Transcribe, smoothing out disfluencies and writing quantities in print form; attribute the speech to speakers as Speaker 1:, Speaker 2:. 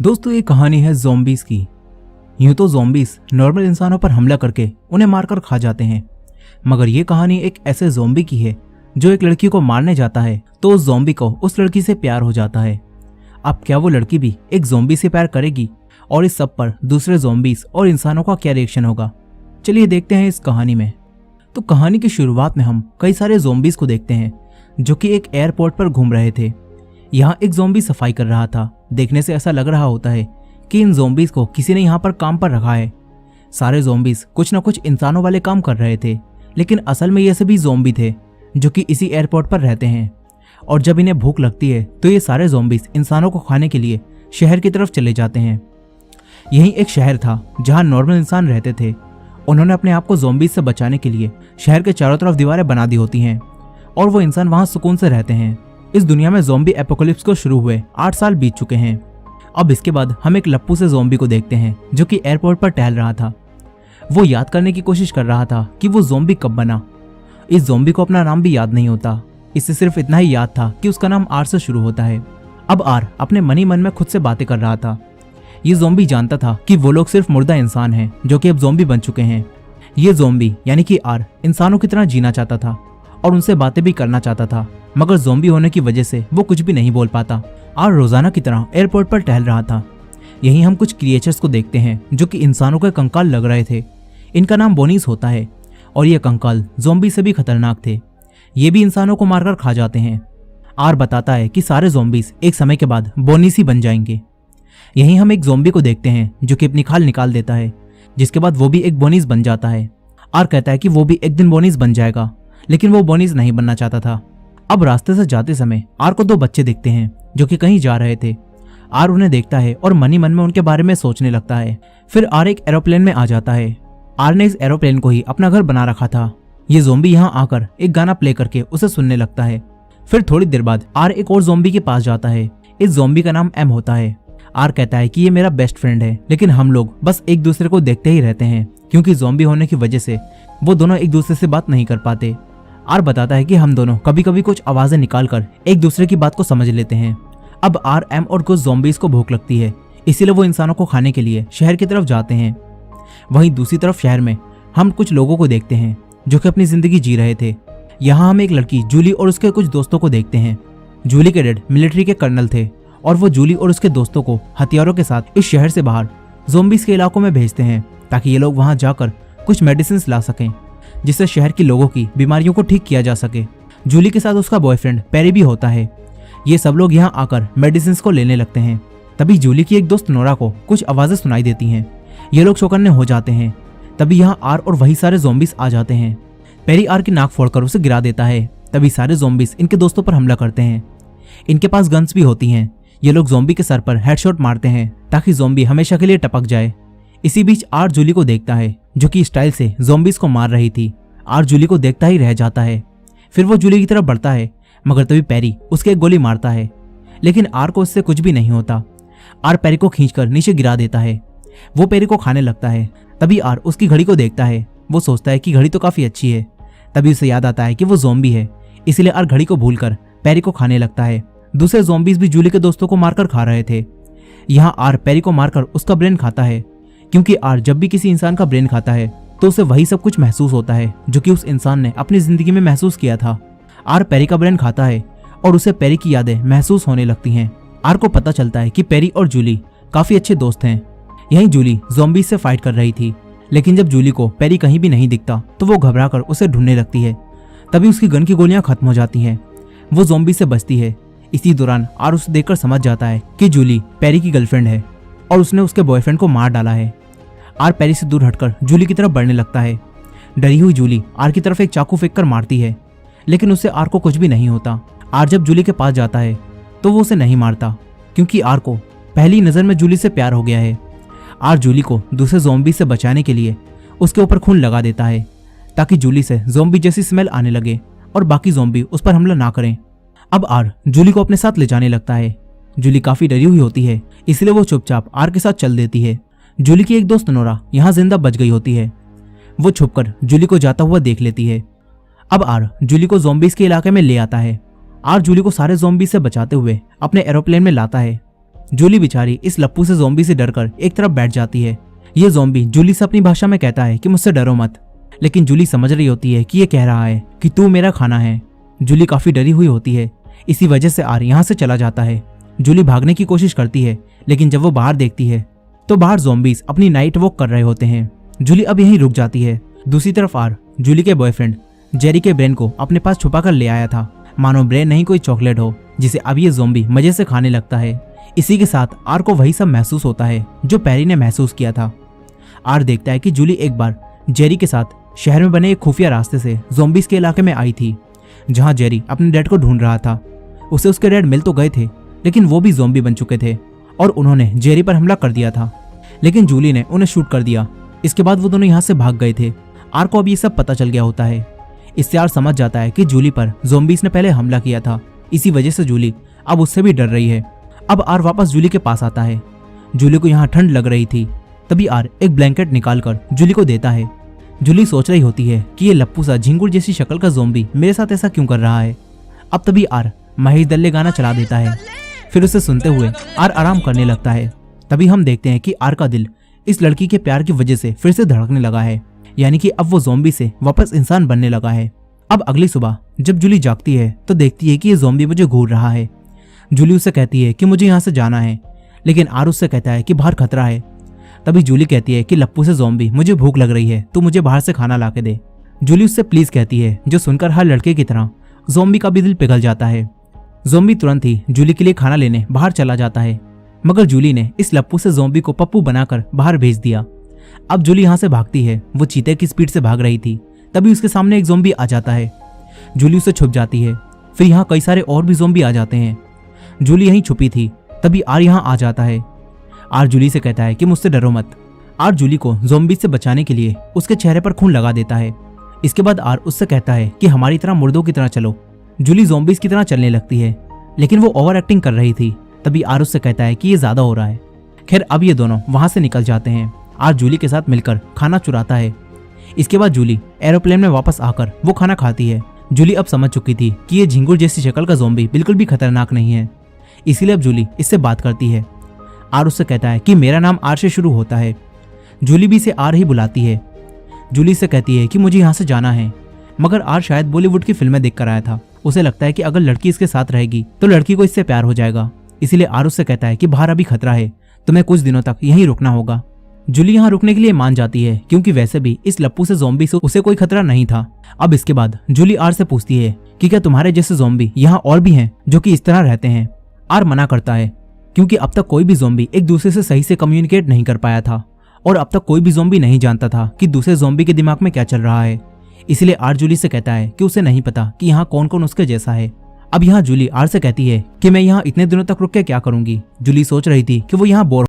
Speaker 1: दोस्तों ये कहानी है ज़ॉम्बीज की। यूं तो ज़ॉम्बीज नॉर्मल इंसानों पर हमला करके उन्हें मारकर खा जाते हैं, मगर ये कहानी एक ऐसे ज़ॉम्बी की है जो एक लड़की को मारने जाता है तो उस ज़ॉम्बी को उस लड़की से प्यार हो जाता है। अब क्या वो लड़की भी एक ज़ॉम्बी से प्यार करेगी और इस सब पर दूसरे ज़ॉम्बीज और इंसानों का क्या रिएक्शन होगा, चलिए देखते हैं इस कहानी में। तो कहानी की शुरुआत में हम कई सारे ज़ॉम्बीज को देखते हैं जो कि एक एयरपोर्ट पर घूम रहे थे। यहाँ एक ज़ॉम्बी सफाई कर रहा था। देखने से ऐसा लग रहा होता है कि इन ज़ॉम्बीज को किसी ने यहाँ पर काम पर रखा है। सारे ज़ॉम्बीज कुछ न कुछ इंसानों वाले काम कर रहे थे, लेकिन असल में ये सभी ज़ॉम्बी थे जो कि इसी एयरपोर्ट पर रहते हैं। और जब इन्हें भूख लगती है तो ये सारे ज़ॉम्बीज इंसानों को खाने के लिए शहर की तरफ चले जाते हैं। यही एक शहर था जहाँ नॉर्मल इंसान रहते थे। उन्होंने अपने आप को ज़ॉम्बीज से बचाने के लिए शहर के चारों तरफ दीवारें बना दी होती हैं और वो इंसान वहाँ सुकून से रहते हैं। इस दुनिया में ज़ॉम्बी एपोकलिप्स को शुरू हुए 8 साल बीत चुके हैं। अब इसके बाद हम एक लप्पू से ज़ॉम्बी को देखते हैं जो कि एयरपोर्ट पर टहल रहा था। वो याद करने की कोशिश कर रहा था कि वो ज़ॉम्बी कब बना। इस ज़ॉम्बी को अपना नाम भी याद नहीं होता, इससे सिर्फ इतना ही याद था कि उसका नाम आर से शुरू होता है। अब आर अपने मन ही मन में खुद से बातें कर रहा था। ये ज़ॉम्बी जानता था कि वो लोग सिर्फ मुर्दा इंसान हैं जो कि अब ज़ॉम्बी बन चुके हैं। ये ज़ॉम्बी यानी कि आर इंसानों की तरह जीना चाहता था और उनसे बातें भी करना चाहता था, मगर ज़ॉम्बी होने की वजह से वो कुछ भी नहीं बोल पाता। आर रोजाना की तरह एयरपोर्ट पर टहल रहा था। यहीं हम कुछ क्रिएचर्स को देखते हैं जो कि इंसानों के कंकाल लग रहे थे। इनका नाम बोनीस होता है और ये कंकाल ज़ॉम्बी से भी खतरनाक थे। ये भी इंसानों को मारकर खा जाते हैं। आर बताता है कि सारे ज़ॉम्बीज एक समय के बाद बोनीस ही बन जाएंगे। यहीं हम एक ज़ॉम्बी को देखते हैं जो कि अपनी खाल निकाल देता है, जिसके बाद वो भी एक बोनीस बन जाता है। आर कहता है कि वो भी एक दिन बोनीस बन जाएगा, लेकिन वो बोनीस नहीं बनना चाहता था। अब रास्ते से जाते समय आर को 2 बच्चे दिखते हैं जो कि कहीं जा रहे थे। आर उन्हें देखता है और मन ही मन में उनके बारे में सोचने लगता है। फिर आर एक एरोप्लेन में आ जाता है। आर ने इस एरोप्लेन को ही अपना घर बना रखा था। ये ज़ॉम्बी यहाँ आकर एक गाना प्ले करके उसे सुनने लगता है। फिर थोड़ी देर बाद आर एक और ज़ॉम्बी के पास जाता है। इस ज़ॉम्बी का नाम एम होता है। आर कहता है कि ये मेरा बेस्ट फ्रेंड है, लेकिन हम लोग बस एक दूसरे को देखते ही रहते हैं क्योंकि ज़ॉम्बी होने की वजह से वो दोनों एक दूसरे से बात नहीं कर पाते। आर बताता है कि हम दोनों कभी कभी कुछ आवाजें निकालकर एक दूसरे की बात को समझ लेते हैं। अब आर, एम और कुछ ज़ॉम्बीज को भूख लगती है, इसीलिए वो इंसानों को खाने के लिए शहर की तरफ जाते हैं। वहीं दूसरी तरफ शहर में हम कुछ लोगों को देखते हैं जो कि अपनी जिंदगी जी रहे थे। यहाँ हम एक लड़की जूली और उसके कुछ दोस्तों को देखते हैं। जूली के डैड मिलिट्री के कर्नल थे और वो जूली और उसके दोस्तों को हथियारों के साथ इस शहर से बाहर ज़ॉम्बीज के इलाकों में भेजते हैं ताकि ये लोग वहां जाकर कुछ मेडिसिन ला सकें, जिससे शहर के लोगों की बीमारियों को ठीक किया जा सके। जूली के साथ उसका बॉयफ्रेंड पेरी भी होता है। ये सब लोग यहाँ आकर मेडिसिन को लेने लगते हैं। तभी जूली की एक दोस्त नोरा को कुछ आवाजें सुनाई देती हैं। ये लोग चौकन्ने हो जाते हैं। तभी यहाँ आर और वही सारे ज़ॉम्बीज आ जाते हैं। पेरी आर की नाक फोड़कर उसे गिरा देता है। तभी सारे ज़ॉम्बीज इनके दोस्तों पर हमला करते हैं। इनके पास गन्स भी होती हैं। ये लोग ज़ॉम्बी के सर पर हेडशॉट मारते हैं ताकि ज़ॉम्बी हमेशा के लिए टपक जाए। इसी बीच आर जूली को देखता है जो कि स्टाइल से ज़ॉम्बीज को मार रही थी। आर जूली को देखता ही रह जाता है। फिर वो जूली की तरफ बढ़ता है, मगर तभी पेरी उसके एक गोली मारता है, लेकिन आर को इससे कुछ भी नहीं होता। आर पेरी को खींचकर नीचे गिरा देता है। वो पेरी को खाने लगता है। तभी आर उसकी घड़ी को देखता है। वो सोचता है कि घड़ी तो काफी अच्छी है। तभी उसे याद आता है कि वो ज़ॉम्बी है, इसलिए आर घड़ी को भूलकर पेरी को खाने लगता है। दूसरे ज़ॉम्बीज भी जूली के दोस्तों को मारकर खा रहे थे। यहाँ आर पेरी को मारकर उसका ब्रेन खाता है, क्योंकि आर जब भी किसी इंसान का ब्रेन खाता है तो उसे वही सब कुछ महसूस होता है जो कि उस इंसान ने अपनी जिंदगी में महसूस किया था। आर पेरी का ब्रेन खाता है और उसे पेरी की यादें महसूस होने लगती हैं। आर को पता चलता है कि पेरी और जूली काफी अच्छे दोस्त हैं। यहीं जूली ज़ॉम्बीज से फाइट कर रही थी, लेकिन जब जूली को पेरी कहीं भी नहीं दिखता तो वो घबराकर उसे ढूंढने लगती है। तभी उसकी गन की गोलियां खत्म हो जाती हैं। वो ज़ॉम्बी से बचती है। इसी दौरान आर उसे देखकर समझ जाता है कि जूली पेरी की गर्लफ्रेंड है और उसने उसके बॉयफ्रेंड को मार डाला है। आर पेरी से दूर हटकर जूली की तरफ बढ़ने लगता है। डरी हुई जूली आर की तरफ एक चाकू फेंककर मारती है, लेकिन उससे आर को कुछ भी नहीं होता। आर जब जूली के पास जाता है तो वो उसे नहीं मारता, क्योंकि आर को पहली नज़र में जूली से प्यार हो गया है। आर जूली को दूसरे ज़ॉम्बी से बचाने के लिए उसके ऊपर खून लगा देता है ताकि जूली से ज़ॉम्बी जैसी स्मेल आने लगे और बाकी ज़ॉम्बी उस पर हमला ना करें। अब आर जूली को अपने साथ ले जाने लगता है। जूली काफी डरी हुई होती है, इसलिए वो चुपचाप आर के साथ चल देती है। जूली की एक दोस्त नोरा यहाँ जिंदा बच गई होती है। वो छुपकर जूली को जाता हुआ देख लेती है। अब आर जूली को ज़ॉम्बीज के इलाके में ले आता है। आर जूली को सारे ज़ॉम्बी से बचाते हुए अपने एरोप्लेन में लाता है। जूली बेचारी इस लप्पू से ज़ॉम्बी से डरकर एक तरफ बैठ जाती है। ये ज़ॉम्बी जूली से अपनी भाषा में कहता है कि मुझसे डरो मत, लेकिन जूली समझ रही होती है कि ये कह रहा है कि तू मेरा खाना है। जूली काफी डरी हुई होती है, इसी वजह से आर यहाँ से चला जाता है। जूली भागने की कोशिश करती है, लेकिन जब वो बाहर देखती है तो बाहर ज़ॉम्बीज अपनी नाइट वॉक कर रहे होते हैं। जूली अब यहीं रुक जाती है। दूसरी तरफ आर जूली के बॉयफ्रेंड जेरी के ब्रेन को अपने पास छुपा कर ले आया था, मानो ब्रेन नहीं कोई चॉकलेट हो जिसे अब ये ज़ॉम्बी मजे से खाने लगता है। इसी के साथ आर को वही सब महसूस होता है जो पैरी ने महसूस किया था। आर देखता है कि जूली एक बार जेरी के साथ शहर में बने एक खुफिया रास्ते से ज़ॉम्बीज के इलाके में आई थी, जहां जेरी अपने डैड को ढूंढ रहा था। उसे उसके डैड मिल तो गए थे, लेकिन वो भी ज़ॉम्बी बन चुके थे और उन्होंने जेरी पर हमला कर दिया था, लेकिन जूली ने उन्हें शूट कर दिया। इसके बाद वो दोनों यहाँ से भाग गए थे। आर को अब ये सब पता चल गया होता है। इससे आर समझ जाता है कि जूली पर ज़ॉम्बीज ने पहले हमला किया था, इसी वजह से जूली अब उससे भी डर रही है। अब आर वापस जूली के पास आता है। जूली को यहाँ ठंड लग रही थी, तभी आर एक ब्लैंकेट निकालकर जूली को देता है। जूली सोच रही होती है कि ये लप्पू सा झिंगुर जैसी शक्ल का ज़ॉम्बी मेरे साथ ऐसा क्यों कर रहा है। अब तभी आर महेश दल्ले गाना चला देता है। फिर उसे सुनते हुए आर आराम करने लगता है। तभी हम देखते हैं कि आर का दिल इस लड़की के प्यार की वजह से फिर से धड़कने लगा है, यानी कि अब वो ज़ॉम्बी से वापस इंसान बनने लगा है। अब अगली सुबह जब जूली जागती है तो देखती है कि ये ज़ॉम्बी मुझे घूर रहा है। जूली उससे कहती है कि मुझे यहाँ से जाना है, लेकिन आर उससे कहता है कि बाहर खतरा है। तभी जूली कहती है कि लप्पू से ज़ॉम्बी मुझे भूख लग रही है, तो मुझे बाहर से खाना ला के दे। जूली उससे प्लीज कहती है, जो सुनकर हर लड़के की तरह ज़ॉम्बी का भी दिल पिघल जाता है। ज़ॉम्बी तुरंत ही जूली के लिए खाना लेने बाहर चला जाता है, मगर जूली ने इस लप्पू से ज़ॉम्बी को पप्पू बनाकर बाहर भेज दिया। अब जूली यहाँ से भागती है। वो चीते की स्पीड से भाग रही थी, तभी उसके सामने एक ज़ॉम्बी आ जाता है। जूली उससे छुप जाती है। फिर यहाँ कई सारे और भी ज़ॉम्बी आ जाते हैं। जूली यहीं छुपी थी, तभी आर यहाँ आ जाता है। आर जूली से कहता है कि मुझसे डरो मत। आर जूली को ज़ॉम्बी से बचाने के लिए उसके चेहरे पर खून लगा देता है। इसके बाद आर उससे कहता है कि हमारी तरह मुर्दों की तरह चलो। जूली ज़ॉम्बीज की तरह चलने लगती है, लेकिन वो ओवर एक्टिंग कर रही थी। तभी आर उससे कहता है कि ये ज्यादा हो रहा है। खैर अब ये दोनों वहां से निकल जाते हैं। आर जूली के साथ मिलकर खाना चुराता है। इसके बाद जूली एरोप्लेन में वापस आकर वो खाना खाती है। जूली अब समझ चुकी थी कि ये झिंगुर जैसी शक्ल का ज़ॉम्बी बिल्कुल भी खतरनाक नहीं है, इसीलिए अब जूली इससे बात करती है। आर उससे कहता है कि मेरा नाम आर से शुरू होता है। जूली भी इसे आर ही बुलाती है। जूली से कहती है कि मुझे यहाँ से जाना है, मगर आर शायद बॉलीवुड की फिल्में देखकर आया था। उसे लगता है कि अगर लड़की इसके साथ रहेगी तो लड़की को इससे प्यार हो जाएगा, इसीलिए आर उससे कहता है कि बाहर अभी खतरा है, तुम्हें कुछ दिनों तक यहीं रुकना होगा। जूली यहाँ रुकने के लिए मान जाती है, क्योंकि वैसे भी इस लप्पू से ज़ॉम्बी से उसे कोई खतरा नहीं था। अब इसके बाद जूली आर से पूछती है कि क्या तुम्हारे जैसे ज़ॉम्बी यहाँ और भी हैं जो कि इस तरह रहते हैं। आर मना करता है, क्योंकि अब तक कोई भी ज़ॉम्बी एक दूसरे से सही से कम्युनिकेट नहीं कर पाया था, और अब तक कोई भी ज़ॉम्बी नहीं जानता था कि दूसरे ज़ॉम्बी के दिमाग में क्या चल रहा है। इसलिए आर जूली से कहता है कि उसे नहीं पता कि यहाँ कौन कौन उसके जैसा है। अब यहाँ जूली आर से कहती है कि मैं यहाँ इतने दिनों तक रुक के क्या करूंगी। जूली सोच रही थी कि वो यहाँ बोर